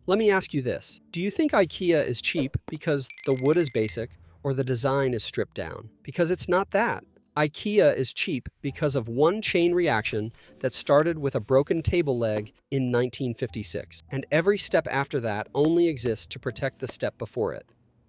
Let me ask you this. Do you think IKEA is cheap because the wood is basic or the design is stripped down? Because it's not that. IKEA is cheap because of one chain reaction that started with a broken table leg in 1956, and every step after that only exists to protect the step before it.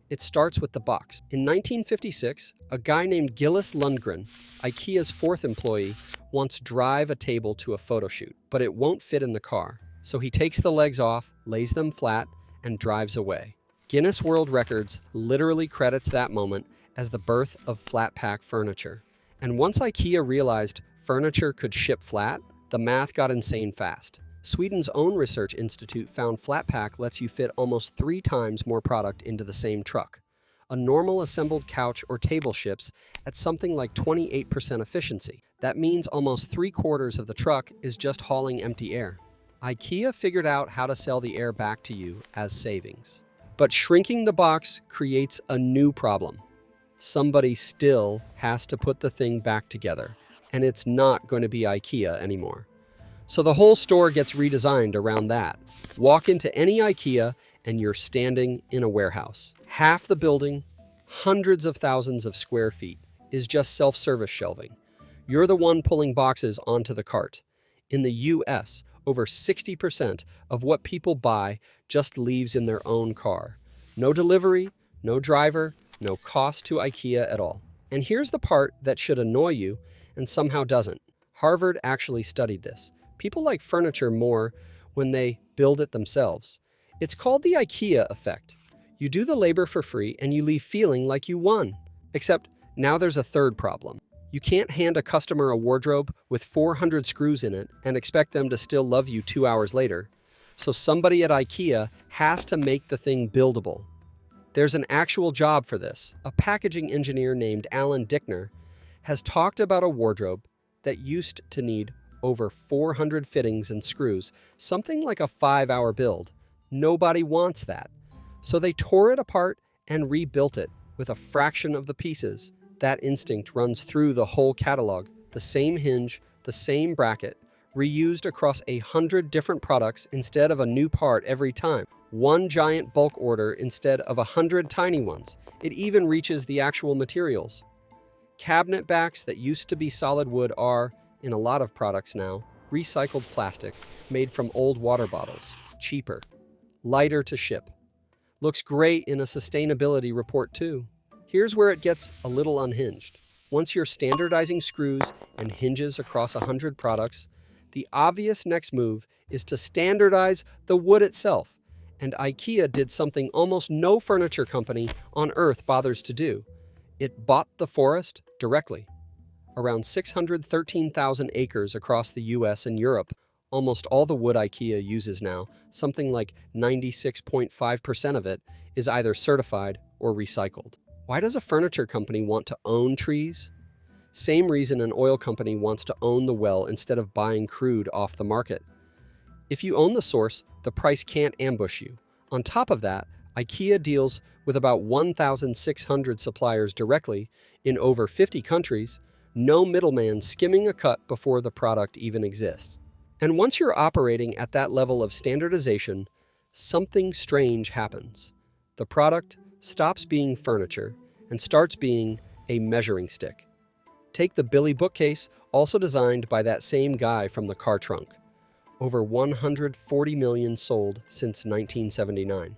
It starts with the box. In 1956, a guy named Gillis Lundgren, IKEA's fourth employee, wants to drive a table to a photo shoot, but it won't fit in the car. So he takes the legs off, lays them flat, and drives away. Guinness World Records literally credits that moment as the birth of flatpack furniture. And once IKEA realized furniture could ship flat, the math got insane fast. Sweden's own research institute found flatpack lets you fit almost 3 times more product into the same truck. A normal assembled couch or table ships at something like 28% efficiency. That means almost 3/4 of the truck is just hauling empty air. IKEA figured out how to sell the air back to you as savings. But shrinking the box creates a new problem. Somebody still has to put the thing back together, and it's not going to be IKEA anymore. So the whole store gets redesigned around that. Walk into any IKEA and you're standing in a warehouse. Half the building, hundreds of thousands of square feet, is just self-service shelving. You're the one pulling boxes onto the cart. In the US, over 60% of what people buy just leaves in their own car. No delivery, no driver, no cost to IKEA at all. And here's the part that should annoy you and somehow doesn't. Harvard actually studied this. People like furniture more when they build it themselves. It's called the IKEA effect. You do the labor for free and you leave feeling like you won. Except now there's a third problem. You can't hand a customer a wardrobe with 400 screws in it and expect them to still love you 2 hours later. So somebody at IKEA has to make the thing buildable. There's an actual job for this. A packaging engineer named Alan Dickner has talked about a wardrobe that used to need over 400 fittings and screws, something like a 5-hour build. Nobody wants that. So they tore it apart and rebuilt it with a fraction of the pieces. That instinct runs through the whole catalog. The same hinge, the same bracket, reused across 100 different products instead of a new part every time. One giant bulk order instead of 100 tiny ones. It even reaches the actual materials. Cabinet backs that used to be solid wood are, in a lot of products now, recycled plastic made from old water bottles. Cheaper. Lighter to ship. Looks great in a sustainability report too. Here's where it gets a little unhinged. Once you're standardizing screws and hinges across 100 products, the obvious next move is to standardize the wood itself. And IKEA did something almost no furniture company on earth bothers to do. It bought the forest directly. Around 613,000 acres across the US and Europe, almost all the wood IKEA uses now, something like 96.5% of it, is either certified or recycled. Why does a furniture company want to own trees? Same reason an oil company wants to own the well instead of buying crude off the market. If you own the source, the price can't ambush you. On top of that, IKEA deals with about 1,600 suppliers directly in over 50 countries, no middleman skimming a cut before the product even exists. And once you're operating at that level of standardization, something strange happens. The product stops being furniture and starts being a measuring stick. Take the Billy bookcase, also designed by that same guy from the car trunk. Over 140 million sold since 1979.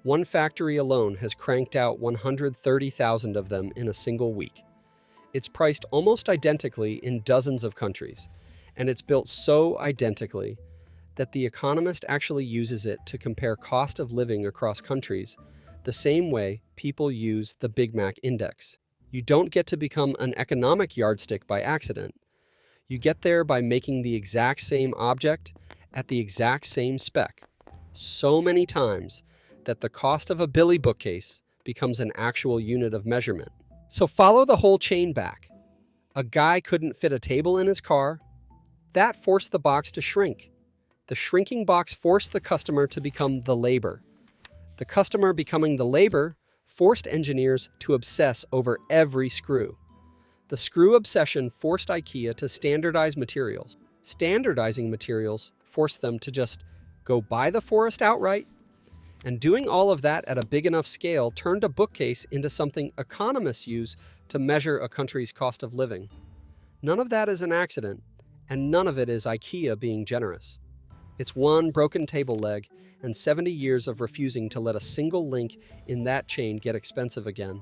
One factory alone has cranked out 130,000 of them in a single week. It's priced almost identically in dozens of countries, and it's built so identically that The Economist actually uses it to compare cost of living across countries the same way people use the Big Mac index. You don't get to become an economic yardstick by accident. You get there by making the exact same object at the exact same spec so many times that the cost of a Billy bookcase becomes an actual unit of measurement. So follow the whole chain back. A guy couldn't fit a table in his car. That forced the box to shrink. The shrinking box forced the customer to become the labor. The customer becoming the labor forced engineers to obsess over every screw. The screw obsession forced IKEA to standardize materials. Standardizing materials forced them to just go buy the forest outright And doing all of that at a big enough scale turned a bookcase into something economists use to measure a country's cost of living. None of that is an accident, and none of it is IKEA being generous. It's one broken table leg and 70 years of refusing to let a single link in that chain get expensive again.